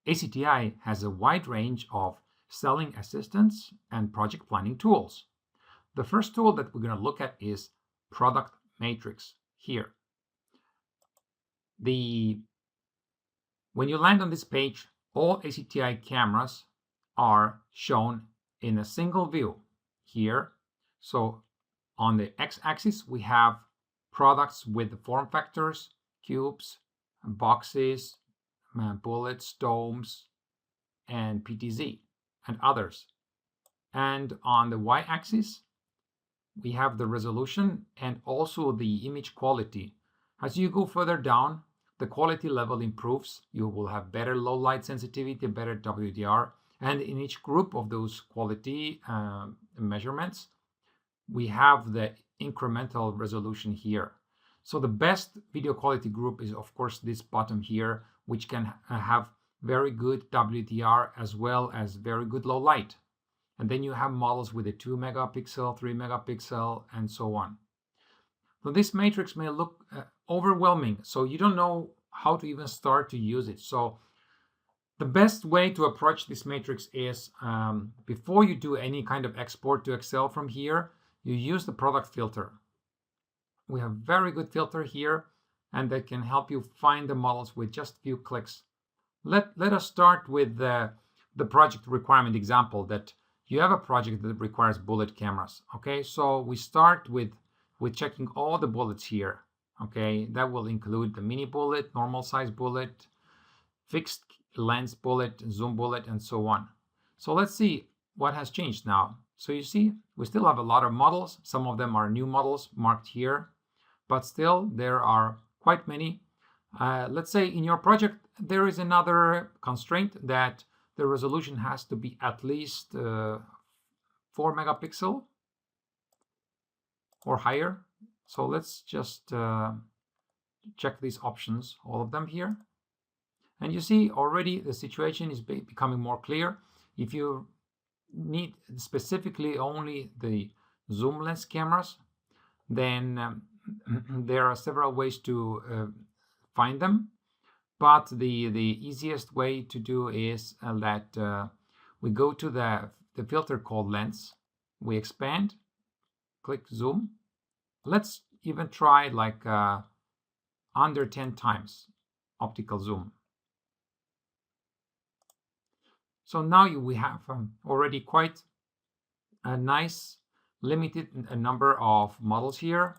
ACTi has a wide range of selling assistance and project planning tools. The first tool that we're going to look at is Product Matrix here. When you land on this page, all ACTi cameras are shown in a single view here. So on the x-axis, we have products with the form factors, cubes, boxes, bullets, domes, and PTZ, and others. And on the y-axis, we have the resolution and also the image quality. As you go further down, the quality level improves. You will have better low light sensitivity, better WDR, and in each group of those quality measurements, we have the incremental resolution here. So the best video quality group is, of course, this bottom here, which can have very good WDR as well as very good low light. And then you have models with a 2 megapixel, 3 megapixel, and so on. So this matrix may look overwhelming, so you don't know how to even start to use it. So the best way to approach this matrix is before you do any kind of export to Excel from here, you use the product filter. We have very good filter here, and that can help you find the models with just a few clicks. Let us start with the project requirement example that you have a project that requires bullet cameras. Okay, so we start with checking all the bullets here. Okay, that will include the mini bullet, normal size bullet, fixed lens bullet, zoom bullet, and so on. So let's see what has changed now. So you see, we still have a lot of models. Some of them are new models marked here, but still there are quite many. Let's say in your project, there is another constraint that the resolution has to be at least 4 megapixel or higher. So let's just check these options, all of them here. And you see already the situation is becoming more clear. If you need specifically only the zoom lens cameras, then there are several ways to find them. But the easiest way to do is that we go to the filter called lens, we expand, click zoom. Let's even try like under 10 times optical zoom. So now we have already quite a nice limited number of models here.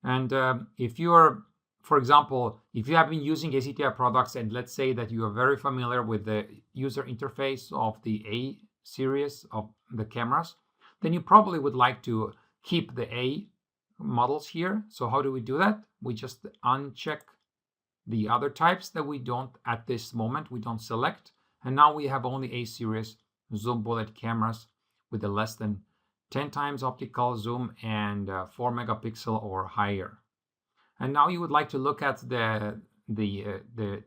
And if you are, for example, if you have been using ACTi products and let's say that you are very familiar with the user interface of the A series of the cameras, then you probably would like to keep the A models here. So how do we do that? We just uncheck the other types that we don't, at this moment, we don't select. And now we have only A series zoom bullet cameras with a less than 10 times optical zoom and 4 megapixel or higher. And now you would like to look at the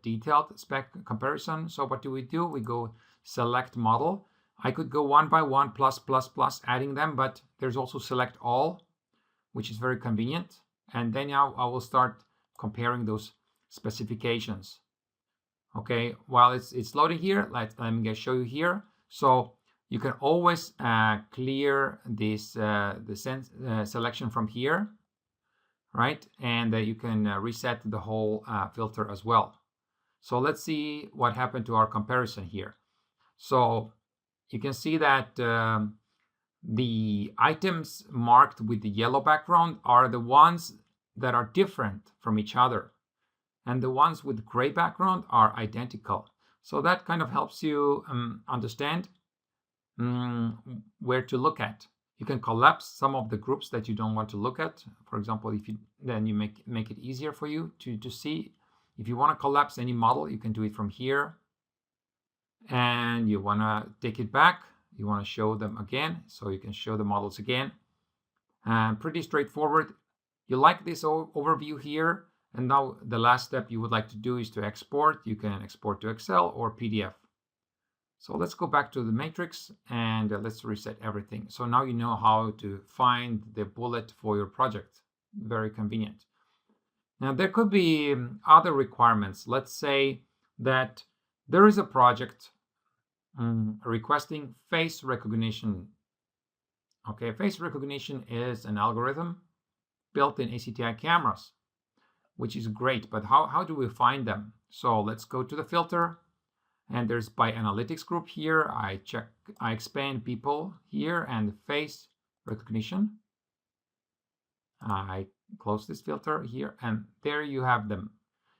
detailed spec comparison. So what do? We go select model. I could go one by one, plus, adding them, but there's also select all, which is very convenient. And then now I will start comparing those specifications. Okay, while it's loading here, let me show you here. So you can always clear this selection from here, right? And you can reset the whole filter as well. So let's see what happened to our comparison here. So you can see that the items marked with the yellow background are the ones that are different from each other. And the ones with gray background are identical. So that kind of helps you understand where to look at. You can collapse some of the groups that you don't want to look at. For example, if you make it easier for you to see. If you want to collapse any model, you can do it from here. And you want to take it back. You want to show them again, so you can show the models again. Pretty straightforward. You like this overview here. And now the last step you would like to do is to export. You can export to Excel or PDF. So let's go back to the matrix and let's reset everything. So now you know how to find the bullet for your project. Very convenient. Now there could be other requirements. Let's say that There is a project requesting face recognition. Okay, face recognition is an algorithm built in ACTi cameras, which is great, but how do we find them? So let's go to the filter, and there's by analytics group here. I expand people here and face recognition. I close this filter here, and there you have them.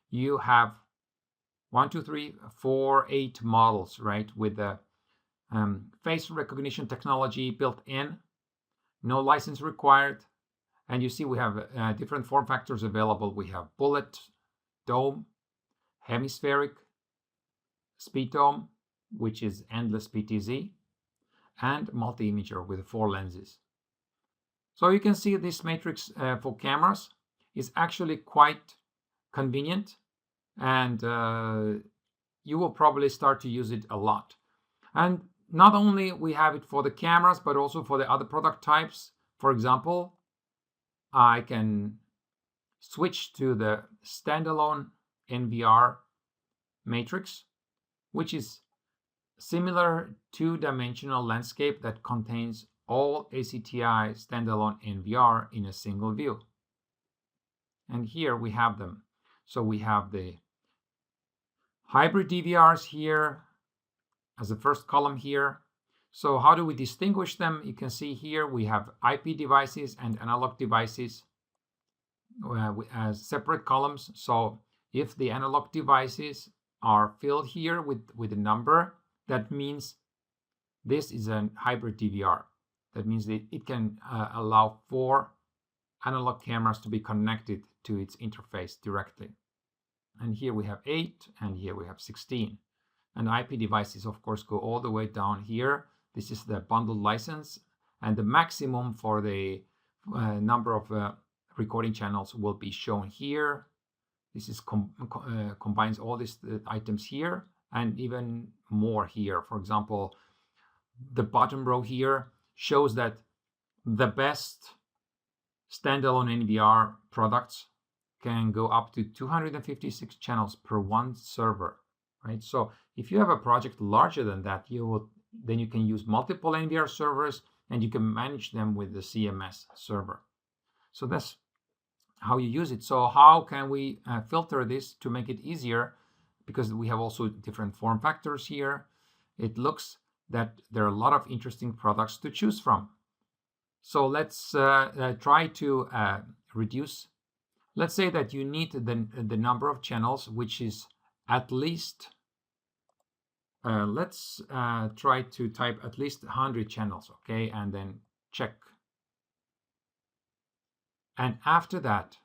You have 1, 2, 3, 4, 8 models, right, with the face recognition technology built in, no license required. And you see we have different form factors available. We have bullet, dome, hemispheric, speed dome, which is endless PTZ, and multi-imager with 4 lenses. So you can see this matrix for cameras is actually quite convenient, and you will probably start to use it a lot. And not only we have it for the cameras, but also for the other product types. For example, I can switch to the standalone NVR matrix, which is similar two-dimensional landscape that contains all ACTi standalone NVR in a single view. And here we have them. So we have the hybrid DVRs here as the first column here. So how do we distinguish them? You can see here we have IP devices and analog devices as separate columns. So if the analog devices are filled here with a number, that means this is a hybrid DVR. That means that it can allow 4 analog cameras to be connected to its interface directly. And here we have 8, and here we have 16. And IP devices, of course, go all the way down here. This is the bundled license, and the maximum for the number of recording channels will be shown here. This is combines all these items here and even more here. For example, the bottom row here shows that the best standalone NVR products can go up to 256 channels per one server, right? So if you have a project larger than that, then you can use multiple NVR servers, and you can manage them with the CMS server. So that's how you use it. So how can we filter this to make it easier? Because we have also different form factors here. It looks that there are a lot of interesting products to choose from. So let's try to reduce. Let's say that you need the number of channels, which is at least, let's try to type at least 100 channels, okay, and then check. And after that,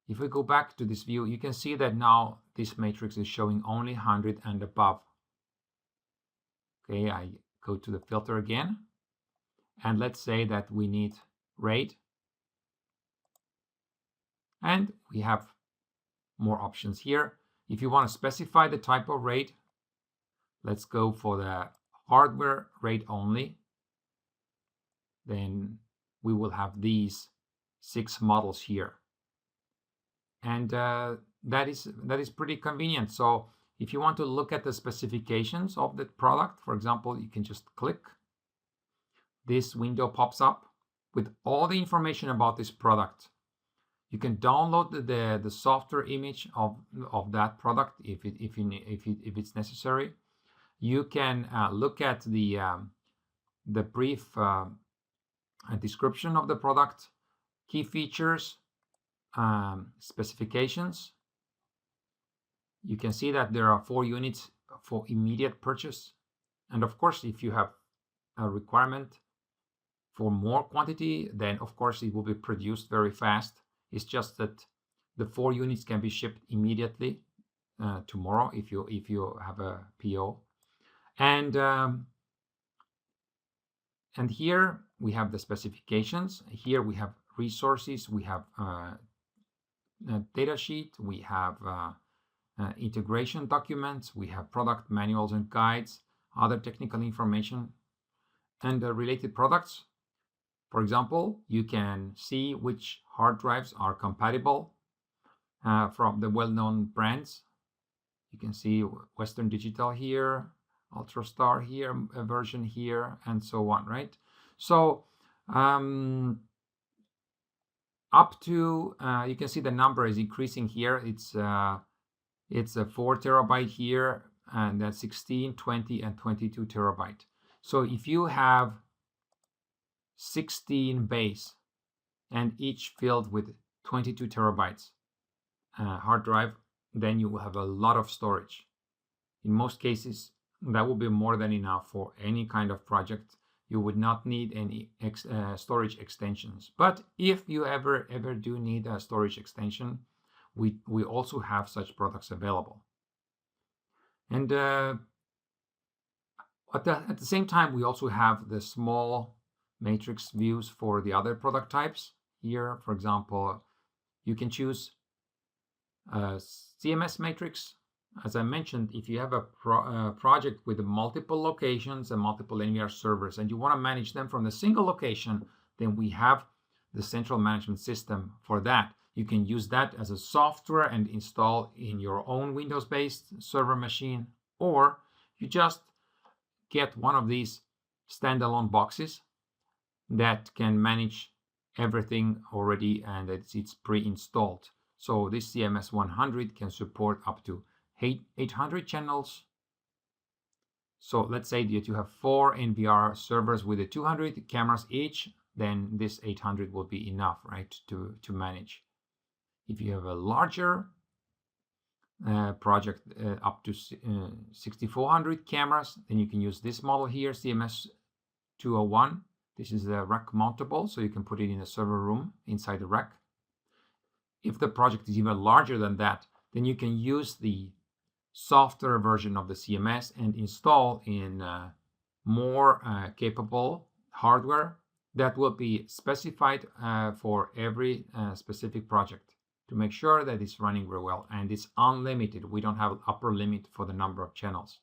if we go back to this view, you can see that now this matrix is showing only 100 and above. Okay, I go to the filter again, and let's say that we need RAID, and we have more options here. If you want to specify the type of RAID, let's go for the hardware RAID only. Then we will have these 6 models here, and that is pretty convenient. So if you want to look at the specifications of the product, for example, you can just click. This window pops up with all the information about this product. You can download the software image of that product if it's necessary. You can look at the brief description of the product, key features, specifications. You can see that there are 4 units for immediate purchase. And of course, if you have a requirement for more quantity, then of course it will be produced very fast. It's just that the 4 units can be shipped immediately tomorrow if you have a PO. And here we have the specifications. Here we have resources. We have a data sheet. We have integration documents. We have product manuals and guides, other technical information, and related products. For example, you can see which hard drives are compatible from the well-known brands. You can see Western Digital here, Ultrastar here, a version here, and so on, right? So up to, you can see the number is increasing here. It's a 4 terabyte here, and that's 16, 20, and 22 terabyte. So if you have 16 bays and each filled with 22 terabytes hard drive, then you will have a lot of storage. In most cases, that will be more than enough for any kind of project. You would not need any storage extensions. But if you ever do need a storage extension, we also have such products available. And at the same time, we also have the small matrix views for the other product types. Here, for example, you can choose CMS matrix. As I mentioned, if you have a project with multiple locations and multiple NVR servers and you want to manage them from a single location, then we have the central management system for that. You can use that as a software and install in your own Windows-based server machine, or you just get one of these standalone boxes that can manage everything already and it's pre-installed. So this CMS 100 can support up to 800 channels. So let's say that you have 4 NVR servers with the 200 cameras each, then this 800 will be enough, right, to manage. If you have a larger project up to 6400 cameras, then you can use this model here, CMS 201. This is a rack mountable, so you can put it in a server room inside the rack. If the project is even larger than that, then you can use the software version of the CMS and install in more capable hardware that will be specified for every specific project to make sure that it's running very well, and it's unlimited. We don't have an upper limit for the number of channels.